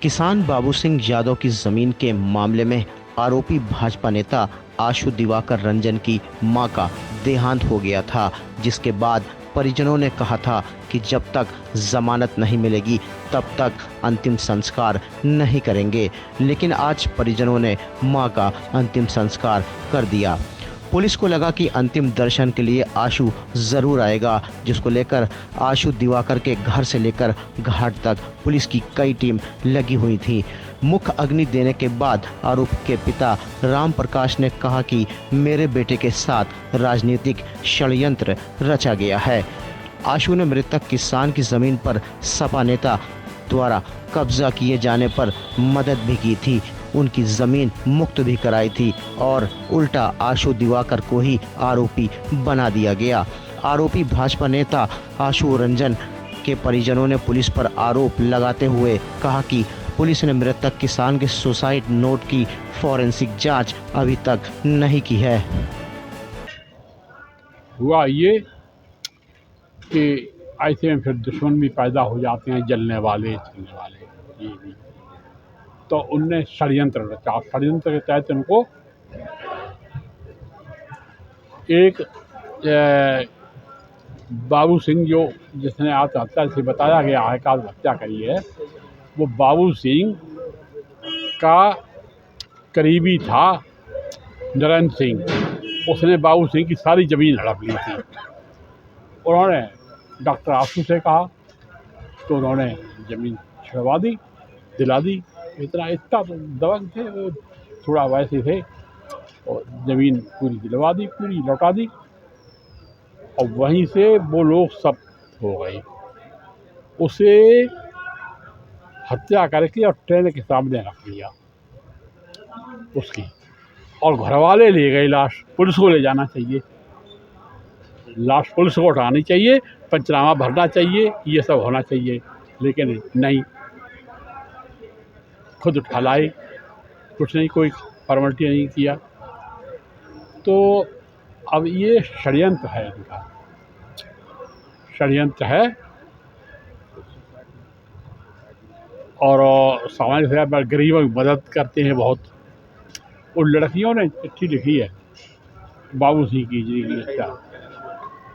किसान बाबू सिंह यादव की जमीन के मामले में आरोपी भाजपा नेता आशु दिवाकर रंजन की मां का देहांत हो गया था, जिसके बाद परिजनों ने कहा था कि जब तक जमानत नहीं मिलेगी तब तक अंतिम संस्कार नहीं करेंगे। लेकिन आज परिजनों ने मां का अंतिम संस्कार कर दिया। पुलिस को लगा कि अंतिम दर्शन के लिए आशु जरूर आएगा, जिसको लेकर आशु दिवाकर के घर से लेकर घाट तक पुलिस की कई टीम लगी हुई थी। मुख्य अग्नि देने के बाद आरोपी के पिता राम प्रकाश ने कहा कि मेरे बेटे के साथ राजनीतिक षड्यंत्र रचा गया है। आशु ने मृतक किसान की जमीन पर सपा नेता द्वारा कब्जा किए जाने पर मदद भी की थी, उनकी जमीन मुक्त भी कराई थी और उल्टा आशु दिवाकर को ही आरोपी बना दिया गया। आरोपी भाजपा नेता आशु रंजन के परिजनों ने पुलिस पर आरोप लगाते हुए कहा कि पुलिस ने मृतक किसान के सुसाइड नोट की फॉरेंसिक जांच अभी तक नहीं की है। हुआ ये कि ऐसे में फिर दुश्मन भी पैदा हो जाते हैं, जलने वाले चलने वाले। ये भी तो उनने षड्यंत्र रचा। षड्यंत्र के तहत उनको एक बाबू सिंह, जो जिसने आत्महत्या से बताया गया है कि आत्महत्या करी है, वो बाबू सिंह का करीबी था नरेंद्र सिंह। उसने बाबू सिंह की सारी ज़मीन हड़प ली थी। उन्होंने डॉक्टर आशु से कहा तो उन्होंने ज़मीन छुड़वा दी, दिला दी। इतना तो दबंग थे वो, थोड़ा वैसे थे, और ज़मीन पूरी दिलवा दी, पूरी लौटा दी। और वहीं से वो लोग सब हो गए। उसे हत्या करके और ट्रेन के सामने रख दिया उसकी, और घर वाले ले गए लाश। पुलिस को ले जाना चाहिए, लाश पुलिस को उठानी चाहिए, पंचनामा भरना चाहिए, ये सब होना चाहिए, लेकिन नहीं, खुद उठा लाए, कुछ नहीं, कोई फॉर्मेलिटी नहीं किया। तो अब ये षड्यंत्र है, इनका षड्यंत्र है। और सामाजिक सेवा पर गरीबों की मदद करते हैं बहुत। उन लड़कियों ने चिट्ठी लिखी है बाबू सिंह की जी,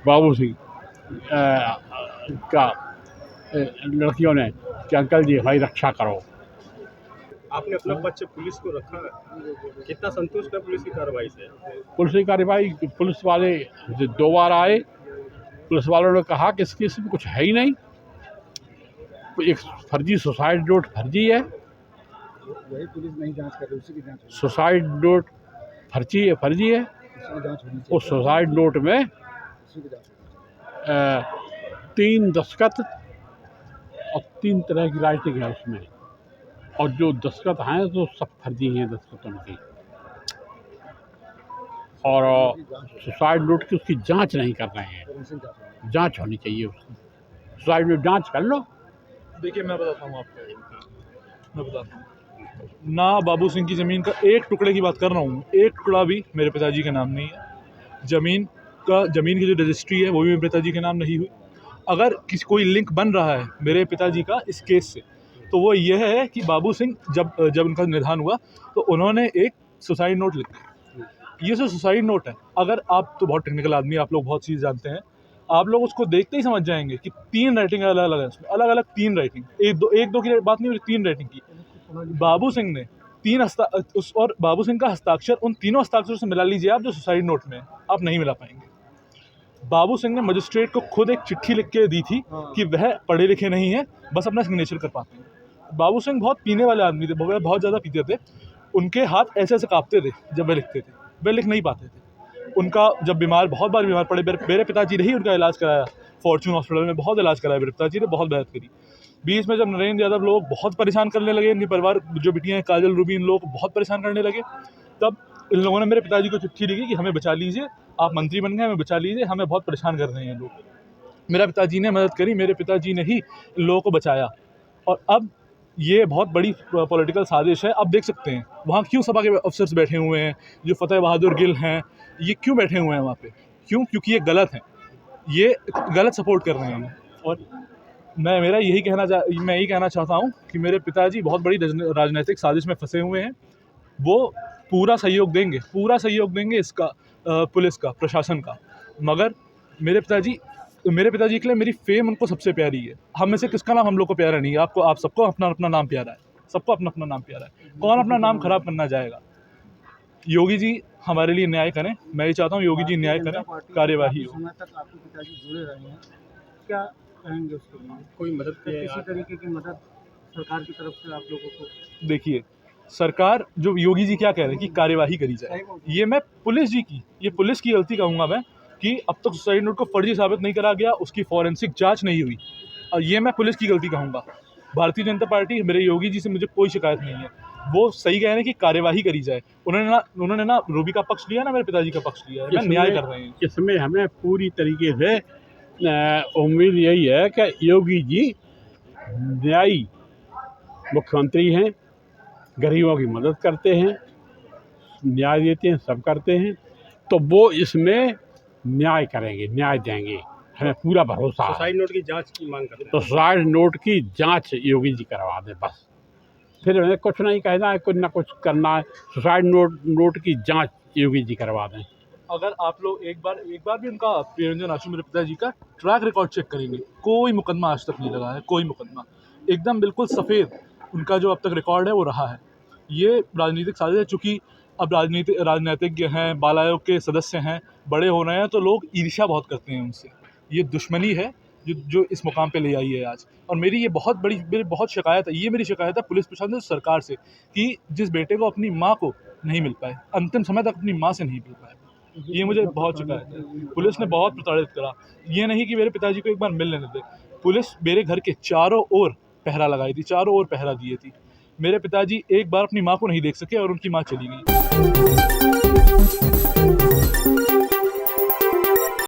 बाबू सिंह का लड़कियों ने कि अंकल जी हमारी रक्षा करो। आपने अपना पक्ष पुलिस को रखा है, कितना संतुष्ट है पुलिस की कार्रवाई से? पुलिस की कार्रवाई, पुलिस वाले 2 बार आए। पुलिस वालों ने कहा कि इसकी इसमें कुछ है ही नहीं, एक फर्जी सुसाइड नोट फर्जी है। वही पुलिस नहीं जांच कर रही, उसी की जांच सुसाइड नोट फर्जी है। उस सुसाइड नोट में 3 दस्तखत और 3 तरह की राइटिंग है उसमें, और जो दस्तखत हैं तो सब फर्जी हैं दस्तखत उनकी। और सुसाइड नोट की उसकी जांच नहीं कर रहे हैं, जांच होनी चाहिए उसकी। सुसाइड नोट जांच कर लो। देखिए मैं बताता हूँ आपको, ना बाबू सिंह की ज़मीन का एक टुकड़े की बात कर रहा हूँ, एक टुकड़ा भी मेरे पिताजी के नाम नहीं है। ज़मीन की जो रजिस्ट्री है वो भी मेरे पिताजी के नाम नहीं हुई। अगर कोई लिंक बन रहा है मेरे पिताजी का इस केस से, तो वो ये है कि बाबू सिंह जब उनका निधन हुआ तो उन्होंने एक सुसाइड नोट लिखा। ये जो सुसाइड नोट है, अगर आप तो बहुत टेक्निकल आदमी, आप लोग बहुत चीज़ जानते हैं, आप लोग उसको देखते ही समझ जाएंगे कि 3 राइटिंग अलग अलग है उसमें, अलग अलग 3 राइटिंग, एक दो की बात नहीं हो रही, 3 राइटिंग की। बाबू सिंह ने 3 और बाबू सिंह का हस्ताक्षर उन तीनों हस्ताक्षरों से मिला लीजिए आप, जो सुसाइड नोट में है, आप नहीं मिला पाएंगे। बाबू सिंह ने मजिस्ट्रेट को खुद एक चिट्ठी लिख के दी थी कि वह पढ़े लिखे नहीं है, बस अपना सिग्नेचर कर पाते हैं। बाबू सिंह बहुत पीने वाले आदमी थे, बहुत ज़्यादा पीते थे। उनके हाथ ऐसे ऐसे काँपते थे जब वह लिखते थे, वे लिख नहीं पाते थे। उनका जब बहुत बार बीमार पड़े, मेरे पिताजी ने ही उनका इलाज कराया, फॉर्चून हॉस्पिटल में बहुत इलाज कराया, मेरे पिताजी ने बहुत मेहनत करी। बीच में जब नरेंद्र यादव लोग बहुत परेशान करने लगे, इनके परिवार जो बिटियाँ हैं काजल रूबी, इन लोग बहुत परेशान करने लगे, तब इन लोगों ने मेरे पिताजी को चिट्ठी लिखी कि हमें बचा लीजिए, आप मंत्री बन गए, हमें बचा लीजिए, हमें बहुत परेशान कर रहे हैं लोग। मेरा पिताजी ने मदद करी, मेरे पिताजी ने ही इन लोगों को बचाया। और अब ये बहुत बड़ी पॉलिटिकल साजिश है। आप देख सकते हैं वहाँ क्यों सपा के अफसर्स बैठे हुए हैं, जो फतेह बहादुर गिल हैं, ये क्यों बैठे हुए हैं वहाँ पे? क्यों? क्योंकि ये गलत है, ये गलत सपोर्ट कर रहे हैं। और मैं यही कहना चाहता हूँ कि मेरे पिताजी बहुत बड़ी राजनीतिक साजिश में फंसे हुए हैं। वो पूरा सहयोग देंगे इसका, पुलिस का, प्रशासन का। मगर मेरे पिताजी के लिए मेरी फेम उनको सबसे प्यारी है। हम में से किसका नाम हम लोग को प्यारा नहीं है? आप सबको अपना अपना नाम प्यारा है, सबको अपना अपना नाम प्यारा है। कौन अपना नाम खराब करना जाएगा? योगी जी हमारे लिए न्याय करें। मैं ये चाहता हूँ योगी जी न्याय करें, कार्यवाही हो। समय तक आपके पिताजी जुड़े रहे हैं, क्या कहेंगे उसके लिए? कोई मदद किसी तरीके की मदद सरकार की तरफ से आप लोगों को? देखिए, सरकार जो योगी जी क्या कह रहे हैं कि कार्यवाही करी जाए, ये मैं पुलिस की गलती कहूँगा मैं, कि अब तक सुसाइड नोट को फर्जी साबित नहीं करा गया, उसकी फॉरेंसिक जांच नहीं हुई, और ये मैं पुलिस की गलती कहूँगा। भारतीय जनता पार्टी, मेरे योगी जी से मुझे कोई शिकायत नहीं है। वो सही कह रहे हैं कि कार्यवाही करी जाए। उन्होंने ना रूबी का पक्ष लिया, ना मेरे पिताजी का पक्ष लिया है। मैं न्याय कर रहे हैं। इसमें हमें पूरी तरीके से उम्मीद यही है कि योगी जी न्यायी मुख्यमंत्री हैं, गरीबों की मदद करते हैं, न्याय देते हैं, सब करते हैं, तो वो इसमें न्याय करेंगे, न्याय देंगे, हमें पूरा भरोसा है। सुसाइड नोट की जांच की मांग करते हैं। तो सुसाइड नोट की जांच योगी जी करवा दें बस, फिर हमें कुछ नहीं कहना है, कुछ ना कुछ करना है। सुसाइड नोट की जांच योगी जी करवा दें। अगर आप लोग एक बार भी उनका, प्रियरंजन आशु मेरे पिताजी का ट्रैक रिकॉर्ड चेक करेंगे, कोई मुकदमा आज तक नहीं लगा है, कोई मुकदमा, एकदम बिल्कुल सफ़ेद उनका जो अब तक रिकॉर्ड है वो रहा है। ये राजनीतिक साजिश है। चूँकि अब राजनीतिज्ञ हैं, बाल आयोग के सदस्य हैं, बड़े हो रहे हैं, तो लोग ईर्ष्या बहुत करते हैं उनसे। ये दुश्मनी है जो इस मुकाम पे ले आई है आज। और मेरी बहुत शिकायत है, मेरी शिकायत है पुलिस प्रशासन, सरकार से, कि जिस बेटे को अपनी माँ को नहीं मिल पाए, अंतिम समय तक अपनी माँ से नहीं मिल पाए, ये मुझे बहुत शिकायत है। पुलिस ने बहुत प्रताड़ित करा। ये नहीं कि मेरे पिताजी को एक बार मिल लेने दे, पुलिस मेरे घर के चारों ओर पहरा लगाई थी, चारों ओर पहरा दिए थी। मेरे पिताजी एक बार अपनी माँ को नहीं देख सके और उनकी माँ चली गई।